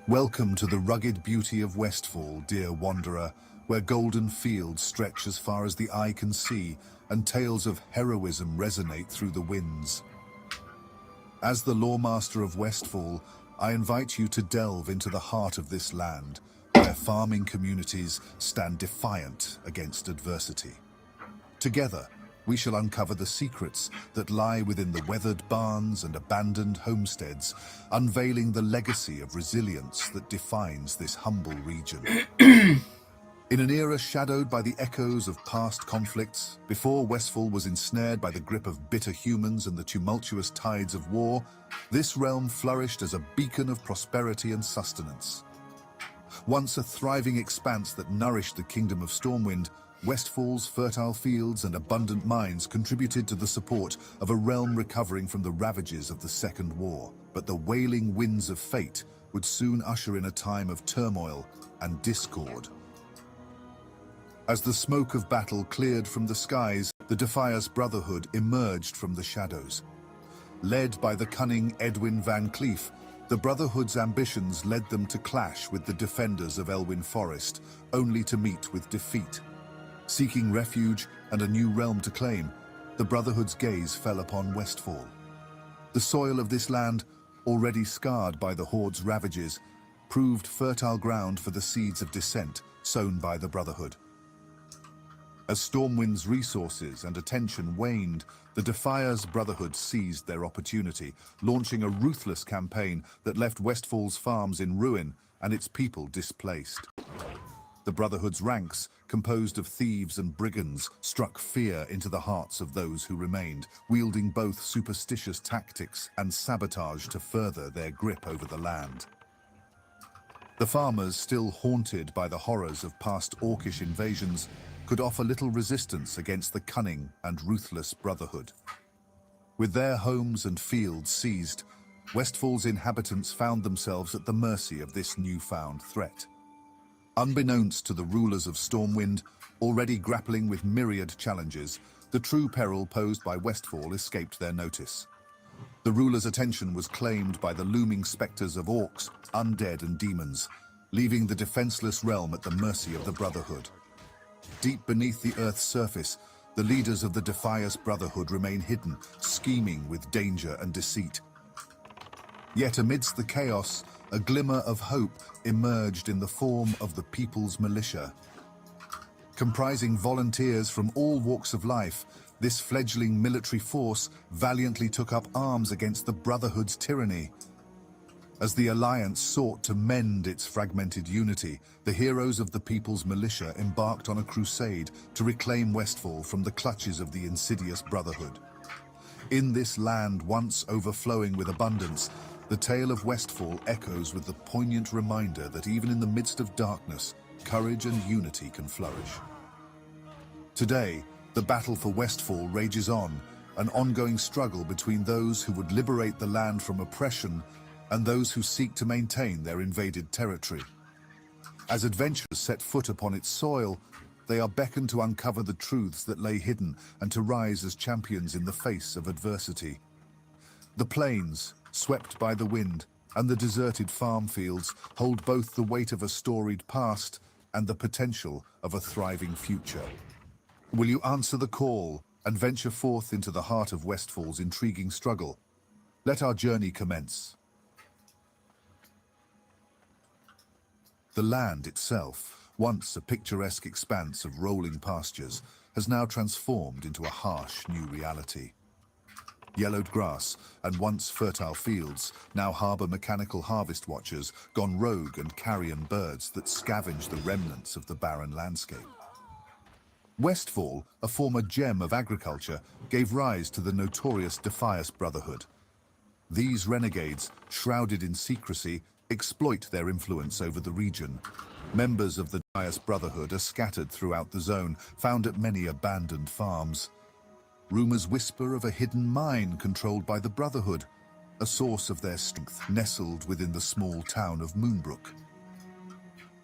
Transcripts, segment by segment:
Welcome to the rugged beauty of Westfall, dear wanderer, where golden fields stretch as far as the eye can see and tales of heroism resonate through the winds. As the lawmaster of Westfall, I invite you to delve into the heart of this land, where farming communities stand defiant against adversity. Together, we shall uncover the secrets that lie within the weathered barns and abandoned homesteads, unveiling the legacy of resilience that defines this humble region. In an era shadowed by the echoes of past conflicts, before Westfall was ensnared by the grip of bitter humans and the tumultuous tides of war, this realm flourished as a beacon of prosperity and sustenance. Once a thriving expanse that nourished the kingdom of Stormwind, Westfall's fertile fields and abundant mines contributed to the support of a realm recovering from the ravages of the Second War. But the wailing winds of fate would soon usher in a time of turmoil and discord. As the smoke of battle cleared from the skies, the Defias Brotherhood emerged from the shadows. Led by the cunning Edwin Van Cleef, the Brotherhood's ambitions led them to clash with the defenders of Elwyn Forest, only to meet with defeat. Seeking refuge and a new realm to claim, the Brotherhood's gaze fell upon Westfall. The soil of this land, already scarred by the Horde's ravages, proved fertile ground for the seeds of dissent sown by the Brotherhood. As Stormwind's resources and attention waned, the Defias Brotherhood seized their opportunity, launching a ruthless campaign that left Westfall's farms in ruin and its people displaced. The Brotherhood's ranks, composed of thieves and brigands, struck fear into the hearts of those who remained, wielding both superstitious tactics and sabotage to further their grip over the land. The farmers, still haunted by the horrors of past Orcish invasions, could offer little resistance against the cunning and ruthless Brotherhood. With their homes and fields seized, Westfall's inhabitants found themselves at the mercy of this newfound threat. Unbeknownst to the rulers of Stormwind, already grappling with myriad challenges, the true peril posed by Westfall escaped their notice. The rulers' attention was claimed by the looming specters of orcs, undead and demons, leaving the defenseless realm at the mercy of the Brotherhood. Deep beneath the Earth's surface, the leaders of the Defias Brotherhood remain hidden, scheming with danger and deceit. Yet amidst the chaos, a glimmer of hope emerged in the form of the People's Militia. Comprising volunteers from all walks of life, this fledgling military force valiantly took up arms against the Brotherhood's tyranny. As the Alliance sought to mend its fragmented unity, the heroes of the People's Militia embarked on a crusade to reclaim Westfall from the clutches of the insidious Brotherhood. In this land once overflowing with abundance, the tale of Westfall echoes with the poignant reminder that even in the midst of darkness, courage and unity can flourish. Today, the battle for Westfall rages on, an ongoing struggle between those who would liberate the land from oppression and those who seek to maintain their invaded territory. As adventurers set foot upon its soil, they are beckoned to uncover the truths that lay hidden and to rise as champions in the face of adversity. The plains, swept by the wind, and the deserted farm fields hold both the weight of a storied past and the potential of a thriving future. Will you answer the call and venture forth into the heart of Westfall's intriguing struggle? Let our journey commence. The land itself, once a picturesque expanse of rolling pastures, has now transformed into a harsh new reality. Yellowed grass and once fertile fields now harbor mechanical harvest watchers gone rogue and carrion birds that scavenge the remnants of the barren landscape. Westfall, a former gem of agriculture, gave rise to the notorious Defias Brotherhood. These renegades, shrouded in secrecy, exploit their influence over the region. Members of the Defias Brotherhood are scattered throughout the zone, found at many abandoned farms. Rumors whisper of a hidden mine controlled by the Brotherhood, a source of their strength nestled within the small town of Moonbrook.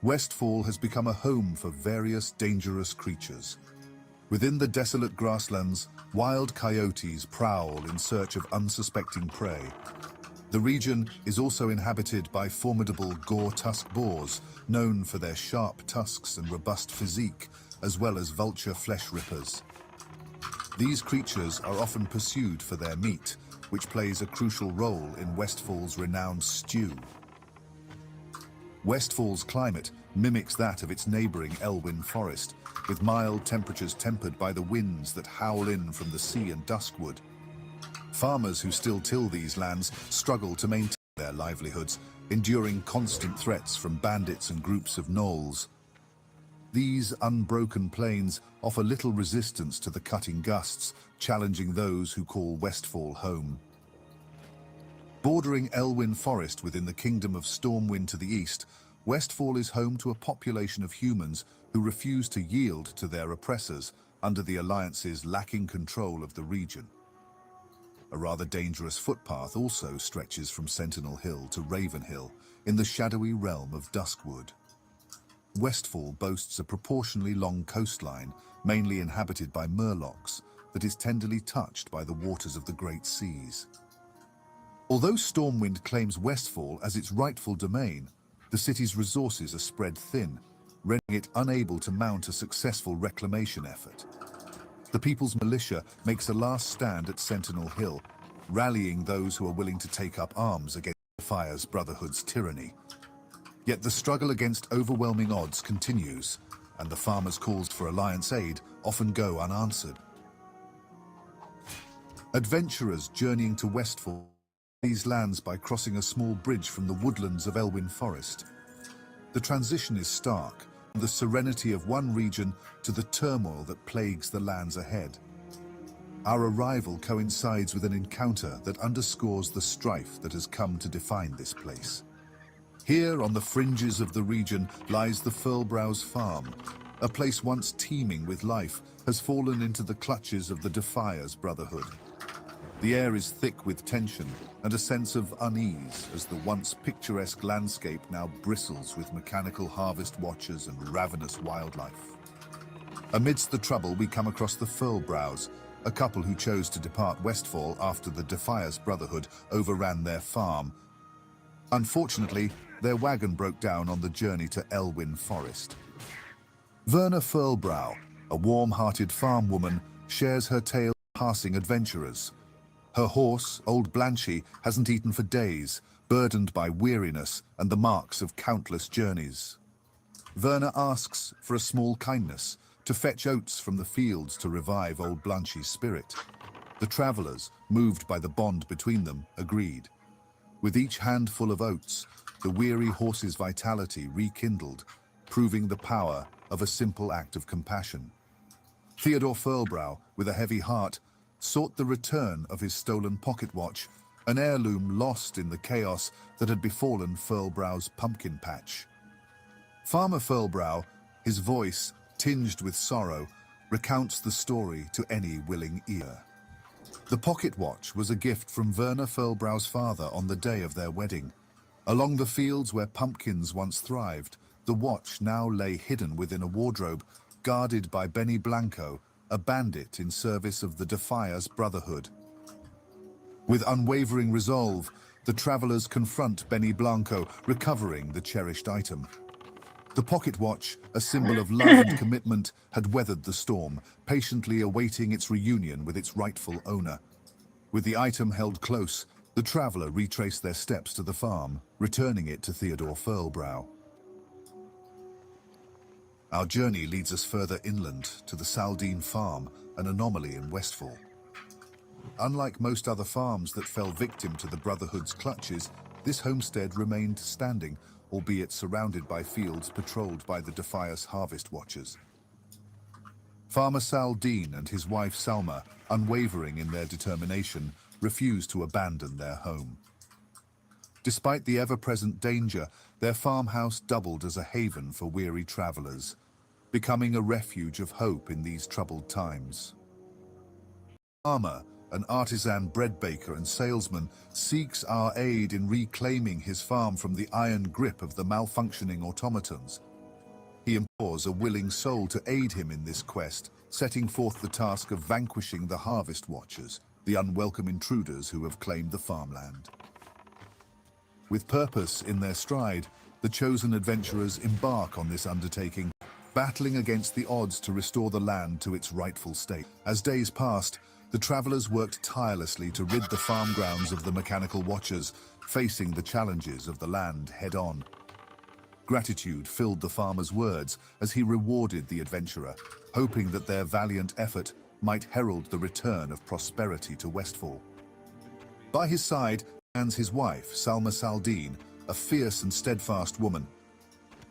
Westfall has become a home for various dangerous creatures. Within the desolate grasslands, wild coyotes prowl in search of unsuspecting prey. The region is also inhabited by formidable gore-tusk boars, known for their sharp tusks and robust physique, as well as vulture flesh rippers. These creatures are often pursued for their meat, which plays a crucial role in Westfall's renowned stew. Westfall's climate mimics that of its neighboring Elwyn Forest, with mild temperatures tempered by the winds that howl in from the sea and duskwood. Farmers who still till these lands struggle to maintain their livelihoods, enduring constant threats from bandits and groups of gnolls. These unbroken plains offer little resistance to the cutting gusts, challenging those who call Westfall home. Bordering Elwyn Forest within the Kingdom of Stormwind to the east, Westfall is home to a population of humans who refuse to yield to their oppressors under the Alliance's lacking control of the region. A rather dangerous footpath also stretches from Sentinel Hill to Ravenhill in the shadowy realm of Duskwood. Westfall boasts a proportionally long coastline, mainly inhabited by murlocs, that is tenderly touched by the waters of the Great Seas. Although Stormwind claims Westfall as its rightful domain, the city's resources are spread thin, rendering it unable to mount a successful reclamation effort. The People's Militia makes a last stand at Sentinel Hill, rallying those who are willing to take up arms against the Fire's Brotherhood's tyranny. Yet the struggle against overwhelming odds continues, and the farmers' calls for Alliance aid often go unanswered. Adventurers journeying to Westfall these lands by crossing a small bridge from the woodlands of Elwyn Forest. The transition is stark, from the serenity of one region to the turmoil that plagues the lands ahead. Our arrival coincides with an encounter that underscores the strife that has come to define this place. Here, on the fringes of the region, lies the Furlbrow's farm. A place once teeming with life has fallen into the clutches of the Defier's Brotherhood. The air is thick with tension and a sense of unease as the once picturesque landscape now bristles with mechanical harvest watchers and ravenous wildlife. Amidst the trouble, we come across the Furlbrows, a couple who chose to depart Westfall after the Defier's Brotherhood overran their farm. Unfortunately, their wagon broke down on the journey to Elwyn Forest. Verna Furlbrow, a warm-hearted farm woman, shares her tale of passing adventurers. Her horse, Old Blanchy, hasn't eaten for days, burdened by weariness and the marks of countless journeys. Verna asks for a small kindness, to fetch oats from the fields to revive Old Blanchy's spirit. The travelers, moved by the bond between them, agreed. With each handful of oats, the weary horse's vitality rekindled, proving the power of a simple act of compassion. Theodore Furlbrow, with a heavy heart, sought the return of his stolen pocket watch, an heirloom lost in the chaos that had befallen Furlbrow's pumpkin patch. Farmer Furlbrow, his voice tinged with sorrow, recounts the story to any willing ear. The pocket watch was a gift from Verna Furlbrow's father on the day of their wedding. Along the fields where pumpkins once thrived, the watch now lay hidden within a wardrobe, guarded by Benny Blanco, a bandit in service of the Defier's Brotherhood. With unwavering resolve, the travelers confront Benny Blanco, recovering the cherished item. The pocket watch, a symbol of love and commitment, had weathered the storm, patiently awaiting its reunion with its rightful owner. With the item held close, the traveler retraced their steps to the farm, returning it to Theodore Furlbrow. Our journey leads us further inland to the Saldine Farm, an anomaly in Westfall. Unlike most other farms that fell victim to the Brotherhood's clutches, this homestead remained standing, albeit surrounded by fields patrolled by the Defier's harvest watchers. Farmer Saldine and his wife Salma, unwavering in their determination, refused to abandon their home. Despite the ever-present danger, their farmhouse doubled as a haven for weary travelers, becoming a refuge of hope in these troubled times. Farmer, an artisan bread baker and salesman, seeks our aid in reclaiming his farm from the iron grip of the malfunctioning automatons. He implores a willing soul to aid him in this quest, setting forth the task of vanquishing the harvest watchers, the unwelcome intruders who have claimed the farmland. With purpose in their stride, the chosen adventurers embark on this undertaking, battling against the odds to restore the land to its rightful state. As days passed, the travelers worked tirelessly to rid the farm grounds of the mechanical watchers, facing the challenges of the land head-on. Gratitude filled the farmer's words as he rewarded the adventurer, hoping that their valiant effort might herald the return of prosperity to Westfall. By his side stands his wife, Salma Saldine, a fierce and steadfast woman.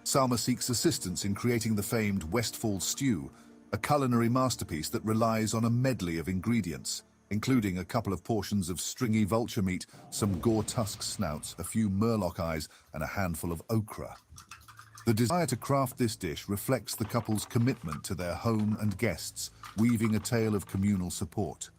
Salma seeks assistance in creating the famed Westfall stew, a culinary masterpiece that relies on a medley of ingredients, including a couple of portions of stringy vulture meat, some gore tusk snouts, a few murloc eyes, and a handful of okra. The desire to craft this dish reflects the couple's commitment to their home and guests, weaving a tale of communal support.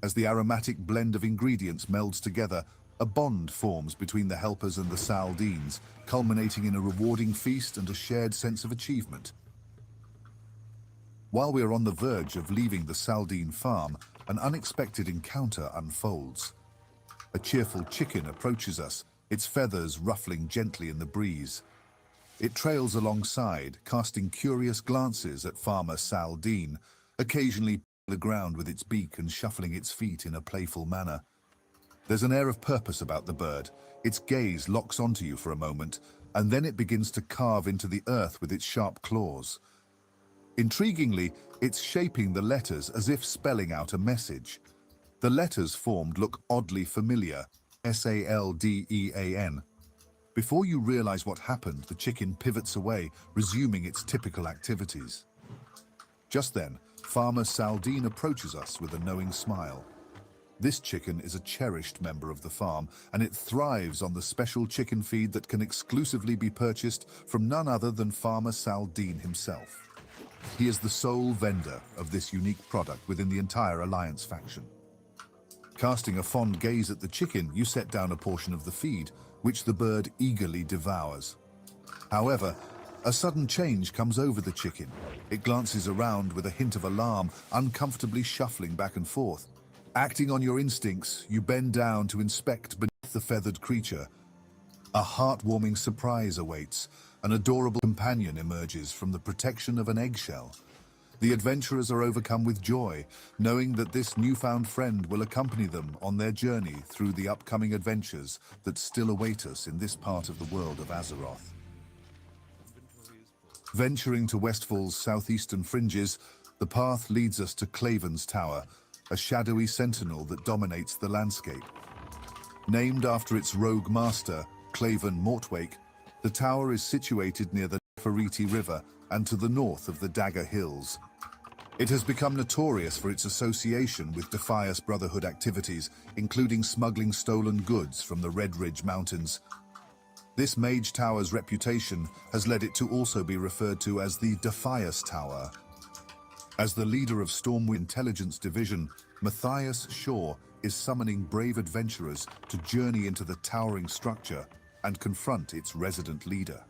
As the aromatic blend of ingredients melds together, a bond forms between the helpers and the Saldines, culminating in a rewarding feast and a shared sense of achievement. While we are on the verge of leaving the Saldine farm, an unexpected encounter unfolds. A cheerful chicken approaches us, its feathers ruffling gently in the breeze. It trails alongside, casting curious glances at farmer Saldine, occasionally pawing the ground with its beak and shuffling its feet in a playful manner. There's an air of purpose about the bird. Its gaze locks onto you for a moment, and then it begins to carve into the earth with its sharp claws. Intriguingly, it's shaping the letters as if spelling out a message. The letters formed look oddly familiar, S-A-L-D-E-A-N. Before you realize what happened, the chicken pivots away, resuming its typical activities. Just then, farmer Saldine approaches us with a knowing smile. This chicken is a cherished member of the farm, and it thrives on the special chicken feed that can exclusively be purchased from none other than farmer Saldine himself. He is the sole vendor of this unique product within the entire Alliance faction. Casting a fond gaze at the chicken, you set down a portion of the feed, which the bird eagerly devours. However, a sudden change comes over the chicken. It glances around with a hint of alarm, uncomfortably shuffling back and forth. Acting on your instincts, you bend down to inspect beneath the feathered creature. A heartwarming surprise awaits. An adorable companion emerges from the protection of an eggshell. The adventurers are overcome with joy, knowing that this newfound friend will accompany them on their journey through the upcoming adventures that still await us in this part of the world of Azeroth. Venturing to Westfall's southeastern fringes, the path leads us to Claven's Tower, a shadowy sentinel that dominates the landscape. Named after its rogue master, Claven Mortwake, the tower is situated near the Nefertiti River and to the north of the Dagger Hills. It has become notorious for its association with Defias Brotherhood activities, including smuggling stolen goods from the Red Ridge Mountains. This mage tower's reputation has led it to also be referred to as the Defias Tower. As the leader of Stormwind Intelligence Division, Matthias Shaw is summoning brave adventurers to journey into the towering structure and confront its resident leader.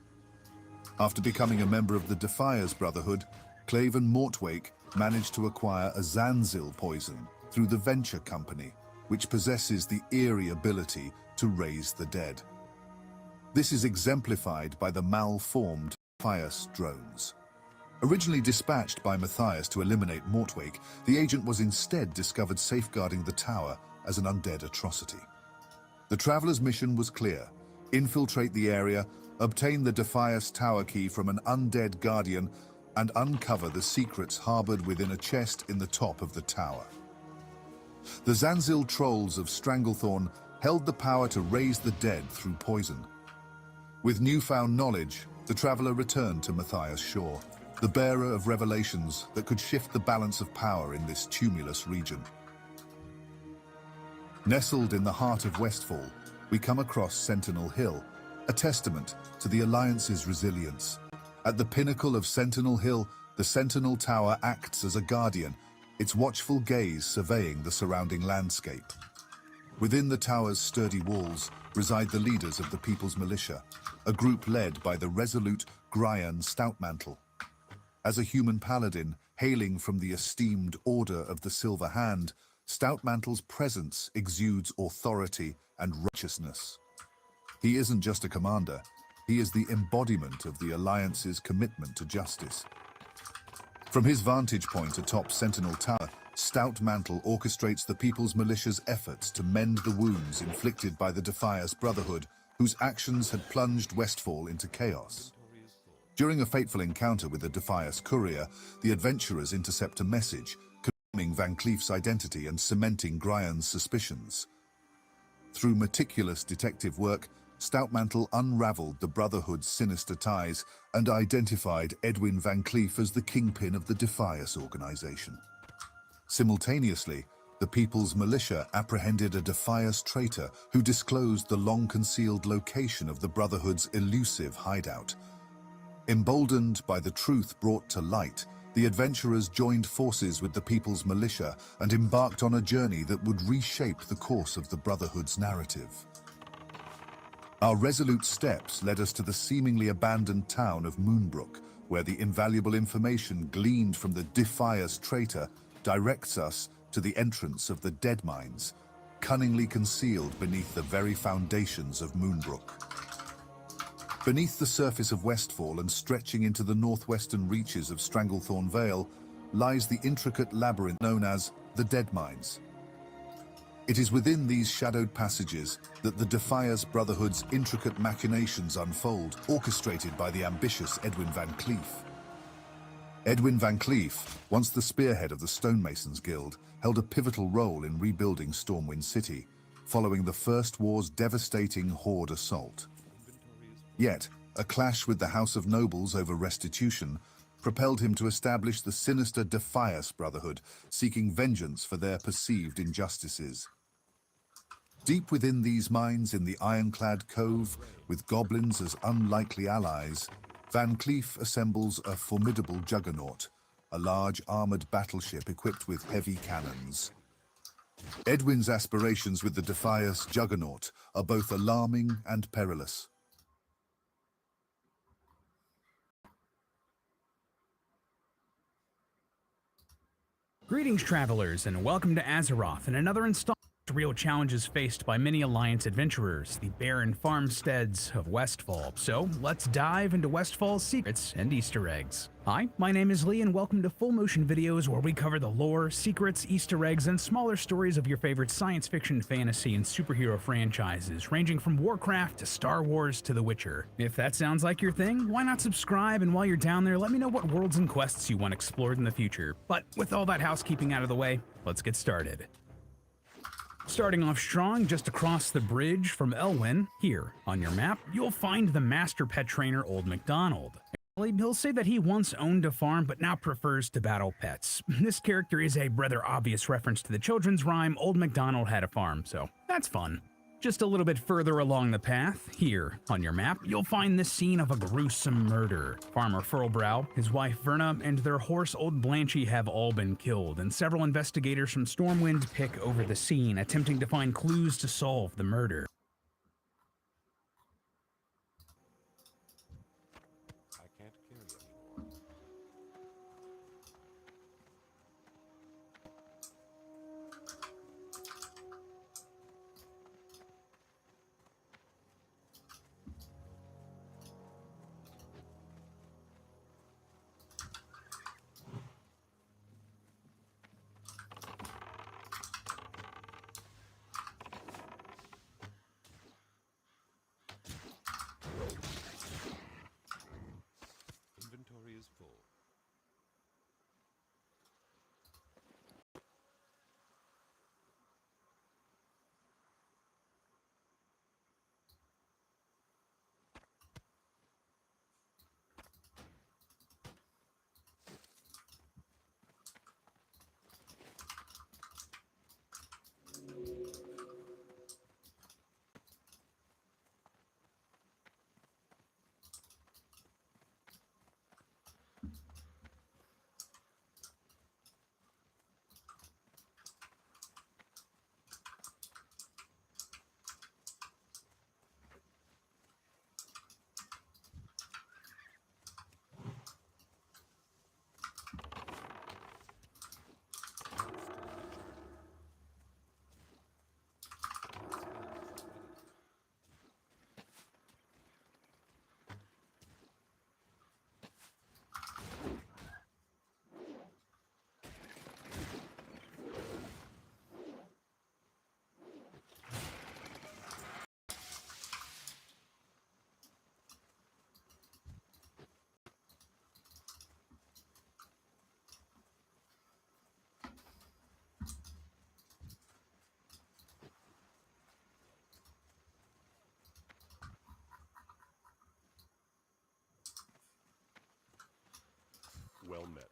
After becoming a member of the Defias Brotherhood, Claven Mortwake managed to acquire a Zanzil poison through the Venture Company, which possesses the eerie ability to raise the dead. This is exemplified by the malformed Defias drones. Originally dispatched by Matthias to eliminate Mortwake, the agent was instead discovered safeguarding the tower as an undead atrocity. The traveler's mission was clear: infiltrate the area, obtain the Defias Tower key from an undead guardian, and uncover the secrets harbored within a chest in the top of the tower. The Zanzil trolls of Stranglethorn held the power to raise the dead through poison. With newfound knowledge, the traveler returned to Matthias Shaw, the bearer of revelations that could shift the balance of power in this tumulus region. Nestled in the heart of Westfall, we come across Sentinel Hill, a testament to the Alliance's resilience. At the pinnacle of Sentinel Hill, the Sentinel Tower acts as a guardian, its watchful gaze surveying the surrounding landscape. Within the tower's sturdy walls reside the leaders of the People's Militia, a group led by the resolute Gryan Stoutmantle. As a human paladin, hailing from the esteemed Order of the Silver Hand, Stoutmantle's presence exudes authority and righteousness. He isn't just a commander, he is the embodiment of the Alliance's commitment to justice. From his vantage point atop Sentinel Tower, Stout Mantle orchestrates the People's Militia's efforts to mend the wounds inflicted by the Defias Brotherhood, whose actions had plunged Westfall into chaos. During a fateful encounter with the Defias courier, the adventurers intercept a message, confirming Van Cleef's identity and cementing Gryan's suspicions. Through meticulous detective work, Stoutmantle unraveled the Brotherhood's sinister ties and identified Edwin Van Cleef as the kingpin of the Defias organization. Simultaneously, the People's Militia apprehended a Defias traitor who disclosed the long-concealed location of the Brotherhood's elusive hideout. Emboldened by the truth brought to light, the adventurers joined forces with the People's Militia and embarked on a journey that would reshape the course of the Brotherhood's narrative. Our resolute steps led us to the seemingly abandoned town of Moonbrook, where the invaluable information gleaned from the Defias traitor directs us to the entrance of the Dead Mines, cunningly concealed beneath the very foundations of Moonbrook. Beneath the surface of Westfall and stretching into the northwestern reaches of Stranglethorn Vale lies the intricate labyrinth known as the Dead Mines. It is within these shadowed passages that the Defias Brotherhood's intricate machinations unfold, orchestrated by the ambitious Edwin Van Cleef. Edwin Van Cleef, once the spearhead of the Stonemasons Guild, held a pivotal role in rebuilding Stormwind City, following the First War's devastating Horde assault. Yet, a clash with the House of Nobles over restitution propelled him to establish the sinister Defias Brotherhood, seeking vengeance for their perceived injustices. Deep within these mines in the ironclad cove, with goblins as unlikely allies, Van Cleef assembles a formidable juggernaut, a large armored battleship equipped with heavy cannons. Edwin's aspirations with the Defias juggernaut are both alarming and perilous. Greetings, travelers, and welcome to Azeroth and another installment of real challenges faced by many Alliance adventurers, the barren farmsteads of Westfall. So, let's dive into Westfall's secrets and Easter eggs. Hi, my name is Lee, and welcome to Full Motion Videos, where we cover the lore, secrets, Easter eggs, and smaller stories of your favorite science fiction, fantasy, and superhero franchises, ranging from Warcraft to Star Wars to The Witcher. If that sounds like your thing, why not subscribe, and while you're down there, let me know what worlds and quests you want explored in the future. But with all that housekeeping out of the way, let's get started. Starting off strong, just across the bridge from Elwyn, here on your map, you'll find the master pet trainer Old MacDonald. He'll say that he once owned a farm but now prefers to battle pets. This character is a rather obvious reference to the children's rhyme Old MacDonald Had a Farm, so that's fun. Just a little bit further along the path, here on your map, you'll find the scene of a gruesome murder. Farmer Furlbrow, his wife Verna, and their horse Old Blanchy have all been killed, and several investigators from Stormwind pick over the scene, attempting to find clues to solve the murder. Inventory is full. Well met.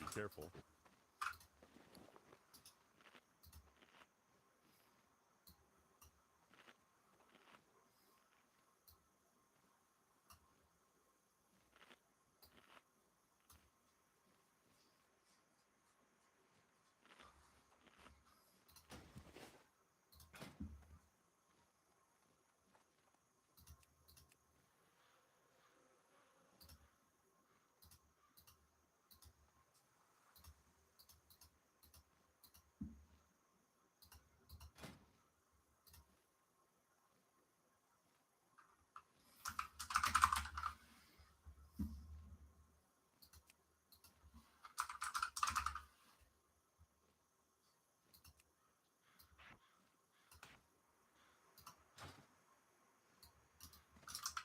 Be careful.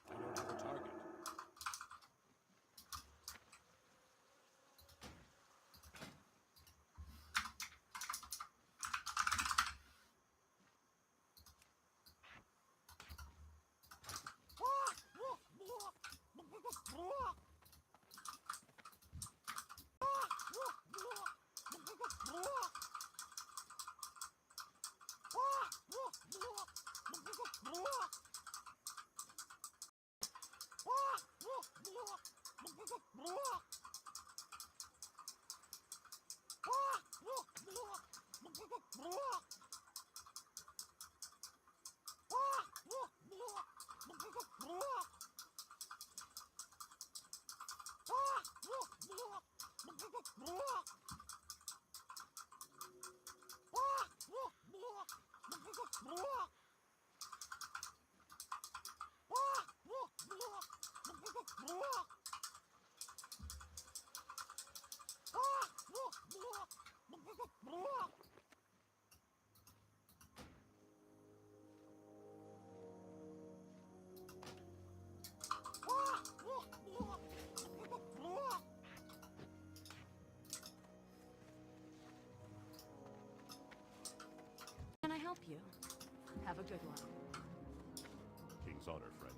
I don't have a target. Can I help you? Have a good one. King's honor, friend.